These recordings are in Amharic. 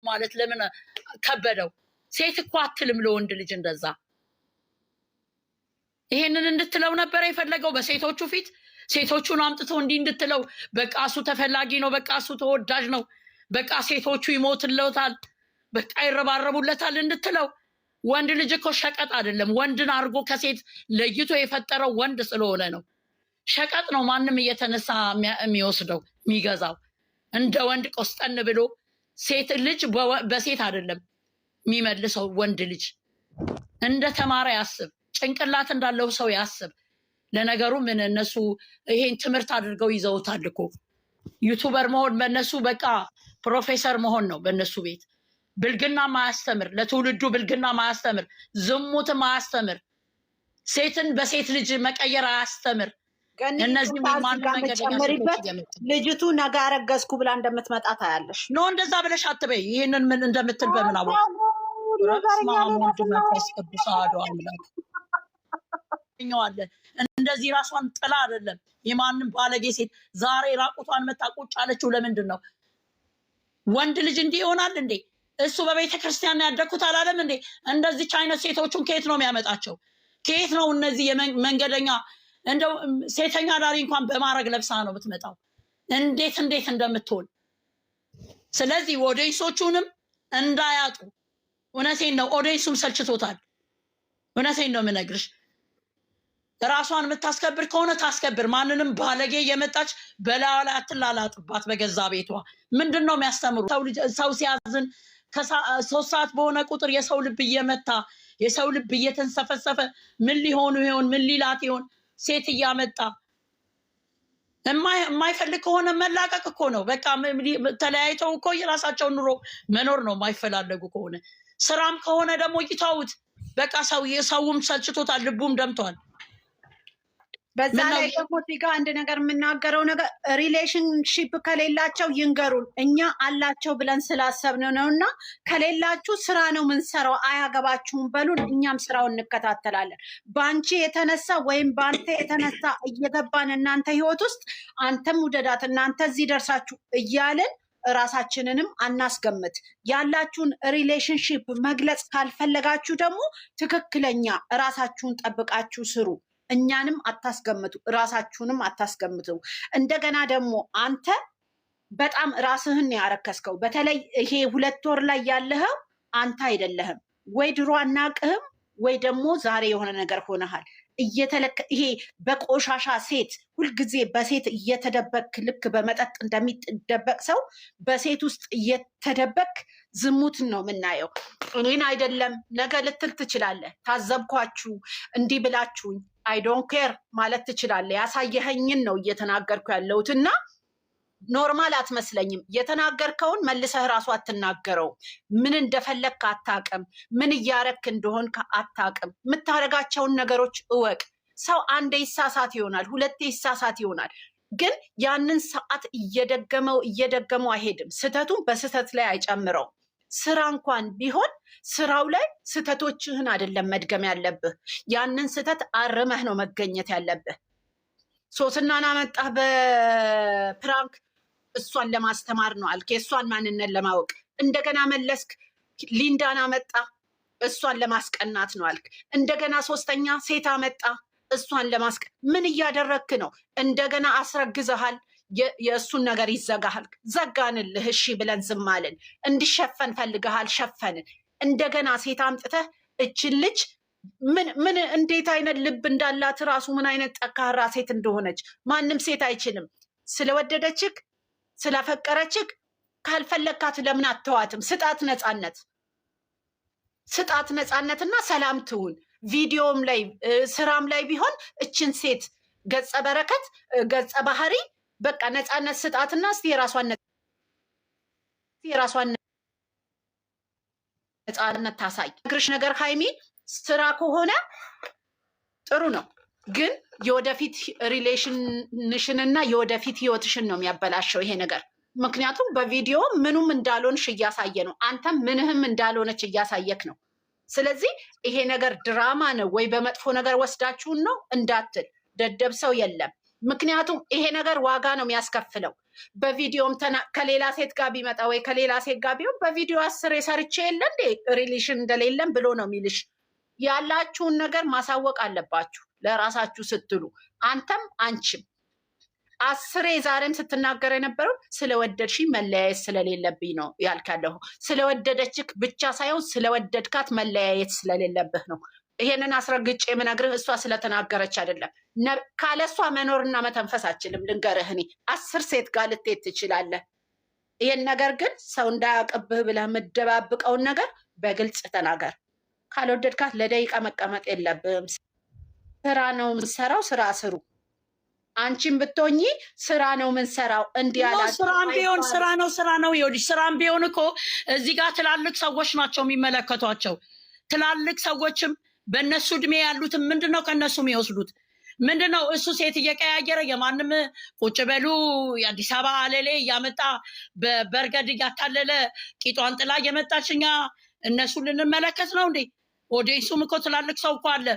ማለት ለምን ከበደው? ሴት እኮ አትልም ለወንድ ልጅ እንደዛ። ይሄንን እንድትለው ነበር የፈለገው በሴቶቹ ፊት። ሴቶቹን አምጥቶ እንዲህ እንድትለው፣ በቃ እሱ ተፈላጊ ነው፣ በቃ እሱ ተወዳጅ ነው፣ በቃ ሴቶቹ ይሞትለታል፣ በቃ ይረባረቡለታል እንድትለው። ወንድ ልጅ እኮ ሸቀጥ አይደለም። ወንድን አድርጎ ከሴት ለይቶ የፈጠረው ወንድ ስለሆነ ነው። ሸቀጥ ነው ማንም እየተነሳ የሚወስደው የሚገዛው። እንደ ወንድ ቆስጠን ብሎ ሴት ልጅ በሴት አይደለም የሚመልሰው። ወንድ ልጅ እንደ ተማረ ያስብ፣ ጭንቅላት እንዳለው ሰው ያስብ። ለነገሩ ምን እነሱ ይሄን ትምህርት አድርገው ይዘውታል እኮ። ዩቱበር መሆን በእነሱ በቃ ፕሮፌሰር መሆን ነው በእነሱ ቤት። ብልግና ማያስተምር፣ ለትውልዱ ብልግና ማያስተምር፣ ዝሙት ማያስተምር፣ ሴትን በሴት ልጅ መቀየር አያስተምር። እነዚህ ልጅቱ ነገ አረገዝኩ ብላ እንደምትመጣ ታያለሽ። ኖ እንደዛ ብለሽ አትበይ። ይህንን ምን እንደምትል በምን አወቅ? ወልድ መንፈስ ቅዱስ አሐዱ አምላክ ኛዋለን። እንደዚህ ራሷን ጥላ አይደለም የማንም ባለጌ ሴት ዛሬ ራቁቷን መታ ቁጭ አለችው። ለምንድን ነው? ወንድ ልጅ እንዲህ ይሆናል እንዴ? እሱ በቤተ ክርስቲያን ያደግኩት አላለም እንዴ? እንደዚች አይነት ሴቶቹን ከየት ነው የሚያመጣቸው? ከየት ነው እነዚህ መንገደኛ እንደው ሴተኛ ዳሪ እንኳን በማድረግ ለብሳ ነው የምትመጣው። እንዴት እንደምትሆን። ስለዚህ ኦዲየንሶቹንም እንዳያጡ። እውነቴን ነው። ኦዲየንሱም ሰልችቶታል። እውነቴን ነው የምነግርሽ። ራሷን የምታስከብር ከሆነ ታስከብር። ማንንም ባለጌ እየመጣች በላዩ ላይ አትላላጥባት በገዛ ቤቷ። ምንድን ነው የሚያስተምሩ? ሰው ሲያዝን 3 ሰዓት በሆነ ቁጥር የሰው ልብ እየመታ የሰው ልብ እየተንሰፈሰፈ ምን ሊሆኑ ይሆን? ምን ሊላት ይሆን? ሴት እያመጣ የማይፈልግ ከሆነ መላቀቅ እኮ ነው። በቃ ተለያይተው እኮ የራሳቸውን ኑሮ መኖር ነው። የማይፈላለጉ ከሆነ ስራም ከሆነ ደግሞ ይተውት። በቃ ሰውም ሰልችቶታል፣ ልቡም ደምቷል። በዛ ላይ ደግሞ እዚህ ጋር አንድ ነገር የምናገረው ነገር ሪሌሽንሺፕ ከሌላቸው ይንገሩን። እኛ አላቸው ብለን ስላሰብን ነው። እና ከሌላችሁ ስራ ነው የምንሰራው አያገባችሁም በሉን። እኛም ስራውን እንከታተላለን። በአንቺ የተነሳ ወይም በአንተ የተነሳ እየገባን እናንተ ህይወት ውስጥ አንተም ውደዳት እናንተ እዚህ ደርሳችሁ እያልን ራሳችንንም አናስገምት። ያላችሁን ሪሌሽንሺፕ መግለጽ ካልፈለጋችሁ ደግሞ ትክክለኛ ራሳችሁን ጠብቃችሁ ስሩ። እኛንም አታስገምቱ፣ ራሳችሁንም አታስገምቱ። እንደገና ደግሞ አንተ በጣም ራስህን ያረከስከው። በተለይ ይሄ 2 ወር ላይ ያለኸው አንተ አይደለህም። ወይ ድሮ አናቅህም ወይ ደግሞ ዛሬ የሆነ ነገር ሆነሃል። ይሄ በቆሻሻ ሴት ሁልጊዜ በሴት እየተደበክ ልክ በመጠጥ እንደሚደበቅ ሰው በሴት ውስጥ እየተደበክ ዝሙትን ነው የምናየው። እኔን አይደለም ነገ ልትል ትችላለህ። ታዘብኳችሁ እንዲህ ብላችሁኝ አይ ዶንት ኬር ማለት ትችላለህ። ያሳየኸኝን ነው እየተናገርኩ ያለሁት እና ኖርማል አትመስለኝም። የተናገርከውን መልሰህ ራሱ አትናገረው። ምን እንደፈለግክ አታቅም። ምን እያረክ እንደሆንክ አታቅም። የምታደርጋቸውን ነገሮች እወቅ። ሰው አንዴ ይሳሳት ይሆናል፣ 2 ይሳሳት ይሆናል። ግን ያንን ሰዓት እየደገመው አይሄድም። ስህተቱን በስህተት ላይ አይጨምረውም። ስራ እንኳን ቢሆን ስራው ላይ ስህተቶችህን አይደለም መድገም ያለብህ። ያንን ስህተት አርመህ ነው መገኘት ያለብህ። ሶስናን አመጣህ በፕራንክ እሷን ለማስተማር ነው አልክ፣ የእሷን ማንነት ለማወቅ። እንደገና መለስክ፣ ሊንዳን አመጣ፣ እሷን ለማስቀናት ነው አልክ። እንደገና 3ኛ ሴት አመጣ፣ እሷን ምን እያደረግክ ነው? እንደገና አስረግዘሃል፣ የእሱን ነገር ይዘጋሃል። ዘጋንልህ፣ እሺ ብለን ዝም አልን። እንዲሸፈን ፈልገሃል፣ ሸፈንን። እንደገና ሴት አምጥተህ እችን ልጅ ምን እንዴት አይነት ልብ እንዳላት ራሱ ምን አይነት ጠካራ ሴት እንደሆነች ማንም ሴት አይችልም። ስለወደደችክ ስለፈቀረችክ ካልፈለግካት ለምን አተዋትም? ስጣት ነፃነት፣ ስጣት ነፃነትና ሰላም ትሁን። ቪዲዮም ላይ ስራም ላይ ቢሆን እችን ሴት ገጸ በረከት ገጸ ባህሪ በቃ ነፃነት ስጣትና እስቲ የራሷን ነፃነት ታሳይ። ግርሽ ነገር ሃይሚ ስራ ከሆነ ጥሩ ነው፣ ግን የወደፊት ሪሌሽንሽንና የወደፊት ህይወትሽን ነው የሚያበላሸው ይሄ ነገር። ምክንያቱም በቪዲዮ ምኑም እንዳልሆንሽ እያሳየ ነው፣ አንተም ምንህም እንዳልሆነች እያሳየክ ነው። ስለዚህ ይሄ ነገር ድራማ ነው ወይ በመጥፎ ነገር ወስዳችሁን ነው እንዳትል፣ ደደብ ሰው የለም። ምክንያቱም ይሄ ነገር ዋጋ ነው የሚያስከፍለው። በቪዲዮም ከሌላ ሴት ጋር ቢመጣ ወይ ከሌላ ሴት ጋር ቢሆን በቪዲዮ 10 ሰርቼ የለ እንዴ ሪሌሽን እንደሌለም ብሎ ነው የሚልሽ። ያላችሁን ነገር ማሳወቅ አለባችሁ ለራሳችሁ ስትሉ፣ አንተም አንቺም። 10 ዛሬም ስትናገር የነበረው ስለወደድሽኝ መለያየት ስለሌለብኝ ነው ያልካለሁ። ስለወደደችክ ብቻ ሳይሆን ስለወደድካት መለያየት ስለሌለብህ ነው። ይሄንን አስረግጬ የምነግርህ እሷ ስለተናገረች አይደለም። ካለ እሷ መኖርና መተንፈስ አችልም። ልንገርህ፣ እኔ 10 ሴት ጋር ልትሄድ ትችላለህ። ይሄን ነገር ግን ሰው እንዳያውቅብህ ብለህ የምደባብቀውን ነገር በግልጽ ተናገር። ካልወደድካት ለደቂቃ መቀመጥ የለብህም። ስራ ነው የምንሰራው፣ ስራ ስሩ። አንቺም ብትሆኚ ስራ ነው የምንሰራው። እንዲያላ ስራም ቢሆን ስራ ነው። ይኸውልሽ ስራም ቢሆን እኮ እዚህ ጋር ትላልቅ ሰዎች ናቸው የሚመለከቷቸው። ትላልቅ ሰዎችም በእነሱ እድሜ ያሉትም ምንድነው ከእነሱ የሚወስዱት ምንድነው? እሱ ሴት እየቀያየረ የማንም ቁጭ በሉ የአዲስ አበባ አለሌ እያመጣ በበርገድ እያታለለ ቂጧን ጥላ እየመጣች እኛ እነሱ ልንመለከት ነው እንዴ? ኦዲየንሱም እኮ ትላልቅ ሰው እኮ አለ፣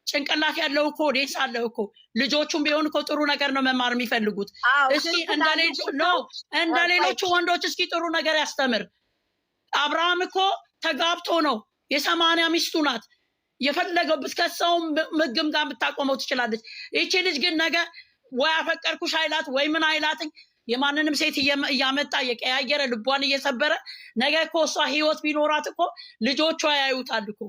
ጭንቅላት ያለው እኮ ኦዲየንስ አለ እኮ። ልጆቹም ቢሆን እኮ ጥሩ ነገር ነው መማር የሚፈልጉት። እስኪ እንደ ሌሎቹ ወንዶች እስኪ ጥሩ ነገር ያስተምር። አብርሃም እኮ ተጋብቶ ነው፣ የ80 ሚስቱ ናት። የፈለገው ብትከሰውም ምግም ጋር ብታቆመው ትችላለች። ይቺ ልጅ ግን ነገ ወይ አፈቀርኩሽ አይላት ወይ ምን አይላትኝ የማንንም ሴት እያመጣ የቀያየረ ልቧን እየሰበረ ነገ እኮ እሷ ህይወት ቢኖራት እኮ ልጆቿ ያዩታል እኮ።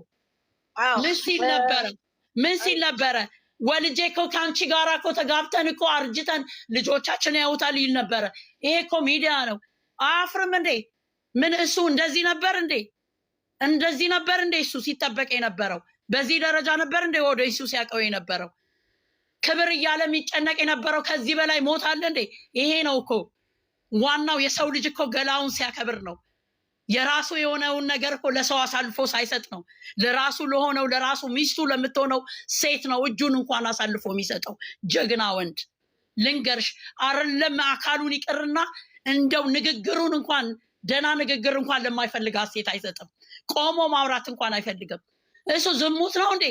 ምን ሲል ነበረ? ወልጄ እኮ ከአንቺ ጋር እኮ ተጋብተን እኮ አርጅተን ልጆቻችን ያዩታል ይል ነበረ። ይሄ እኮ ሚዲያ ነው። አያፍርም እንዴ? ምን እሱ እንደዚህ ነበር እንዴ? እሱ ሲጠበቅ የነበረው በዚህ ደረጃ ነበር እንዴ? ወደ እሱ ሲያቀው የነበረው ክብር እያለ የሚጨነቅ የነበረው ከዚህ በላይ ሞት አለ እንዴ? ይሄ ነው እኮ ዋናው። የሰው ልጅ እኮ ገላውን ሲያከብር ነው። የራሱ የሆነውን ነገር እኮ ለሰው አሳልፎ ሳይሰጥ ነው። ለራሱ ለሆነው ለራሱ ሚስቱ ለምትሆነው ሴት ነው እጁን እንኳን አሳልፎ የሚሰጠው ጀግና ወንድ። ልንገርሽ አይደለም አካሉን ይቅርና እንደው ንግግሩን እንኳን ደህና ንግግር እንኳን ለማይፈልጋት ሴት አይሰጥም። ቆሞ ማውራት እንኳን አይፈልግም። እሱ ዝሙት ነው እንዴ?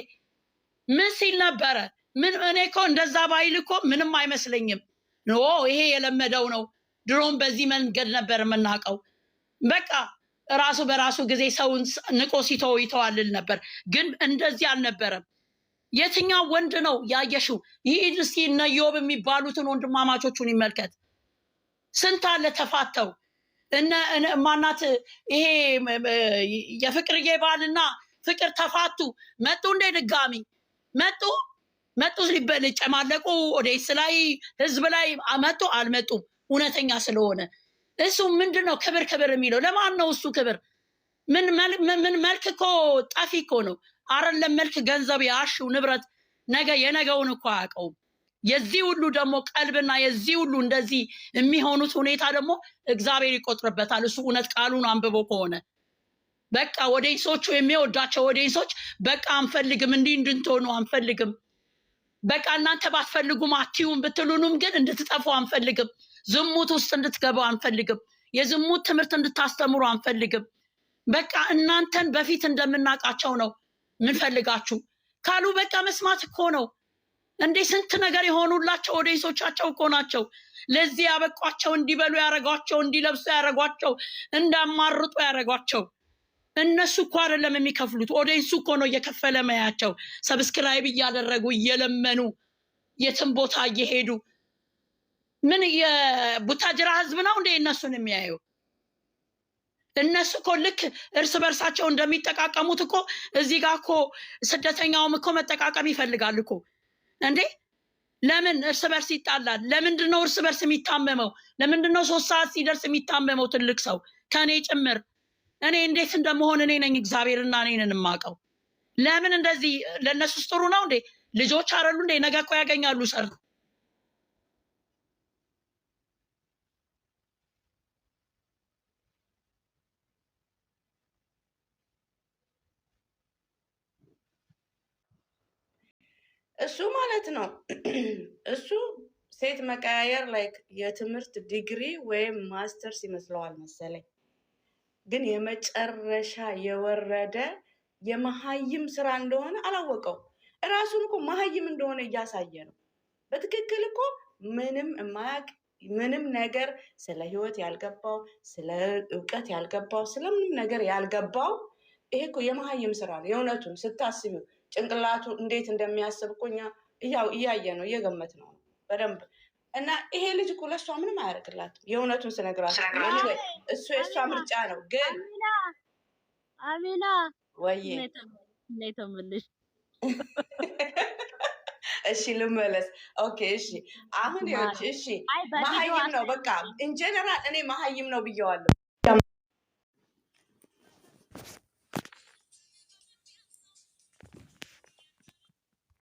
ምን ሲል ነበረ? ምን እኔ እኮ እንደዛ ባይል እኮ ምንም አይመስለኝም። ይሄ የለመደው ነው። ድሮም በዚህ መንገድ ነበር የምናውቀው። በቃ ራሱ በራሱ ጊዜ ሰውን ንቆ ሲተው ይተዋልል ነበር። ግን እንደዚህ አልነበረም። የትኛው ወንድ ነው ያየሽው? ይህ እስኪ እነ ኢዮብ የሚባሉትን ወንድማማቾቹን ይመልከት። ስንት አለ ተፋተው ማናት ይሄ የፍቅርዬ ባልና ፍቅር ተፋቱ። መጡ እንደ ድጋሚ መጡ ሊጨማለቁ ኦዴስ ላይ ህዝብ ላይ መጡ። አልመጡም እውነተኛ ስለሆነ። እሱ ምንድነው ክብር የሚለው? ለማን ነው እሱ ክብር? ምን መልክ እኮ ጠፊ እኮ ነው። አይደለም መልክ፣ ገንዘብ ያሽው ንብረት ነገ የነገውን እኮ አያውቀውም። የዚህ ሁሉ ደግሞ ቀልብና የዚህ ሁሉ እንደዚህ የሚሆኑት ሁኔታ ደግሞ እግዚአብሔር ይቆጥርበታል። እሱ እውነት ቃሉን አንብቦ ከሆነ በቃ ወዴንሶቹ የሚወዳቸው ወዴንሶች በቃ አንፈልግም፣ እንዲህ እንድትሆኑ አንፈልግም። በቃ እናንተ ባትፈልጉም አትዩም ብትሉንም ግን እንድትጠፉ አንፈልግም። ዝሙት ውስጥ እንድትገቡ አንፈልግም። የዝሙት ትምህርት እንድታስተምሩ አንፈልግም። በቃ እናንተን በፊት እንደምናውቃቸው ነው ምንፈልጋችሁ ካሉ በቃ መስማት እኮ ነው እንዴ። ስንት ነገር የሆኑላቸው ኦዲየንሶቻቸው እኮ ናቸው ለዚህ ያበቋቸው፣ እንዲበሉ ያረጓቸው፣ እንዲለብሱ ያረጓቸው፣ እንዳማርጡ ያረጓቸው። እነሱ እኮ አይደለም የሚከፍሉት፣ ኦዲየንሱ እኮ ነው እየከፈለ ማያቸው። ሰብስክራይብ እያደረጉ እየለመኑ የትም ቦታ እየሄዱ ምን የቡታጅራ ህዝብ ነው እንዴ እነሱን የሚያዩ? እነሱ እኮ ልክ እርስ በርሳቸው እንደሚጠቃቀሙት እኮ እዚህ ጋር እኮ ስደተኛውም እኮ መጠቃቀም ይፈልጋል እኮ እንዴ። ለምን እርስ በርስ ይጣላል? ለምንድነው እርስ በርስ የሚታመመው? ለምንድነው 3 ሰዓት ሲደርስ የሚታመመው ትልቅ ሰው ከኔ ጭምር? እኔ እንዴት እንደመሆን እኔ ነኝ እግዚአብሔርና እኔ ነን የማውቀው። ለምን እንደዚህ ለእነሱስ ጥሩ ነው እንዴ? ልጆች አይደሉ እንዴ? ነገ እኮ ያገኛሉ ሰር እሱ ማለት ነው። እሱ ሴት መቀያየር ላይክ የትምህርት ዲግሪ ወይም ማስተርስ ይመስለዋል መሰለኝ። ግን የመጨረሻ የወረደ የመሀይም ስራ እንደሆነ አላወቀው። እራሱን እኮ መሀይም እንደሆነ እያሳየ ነው። በትክክል እኮ ምንም የማያውቅ ምንም ነገር ስለ ህይወት ያልገባው፣ ስለ እውቀት ያልገባው፣ ስለምንም ነገር ያልገባው ይሄ እኮ የመሀይም ስራ ነው። የእውነቱን ስታስቢው ጭንቅላቱ እንዴት እንደሚያስብ እኮ እኛ እያየ ነው እየገመት ነው በደንብ። እና ይሄ ልጅ እኮ ለእሷ ምንም አያደርግላትም። የእውነቱን ስነግራችሁ እሱ የእሷ ምርጫ ነው። ግን አሚና ወይ እሺ ልመለስ። ኦኬ እሺ አሁን እሺ መሀይም ነው በቃ ኢንጀነራል እኔ መሀይም ነው ብየዋለሁ።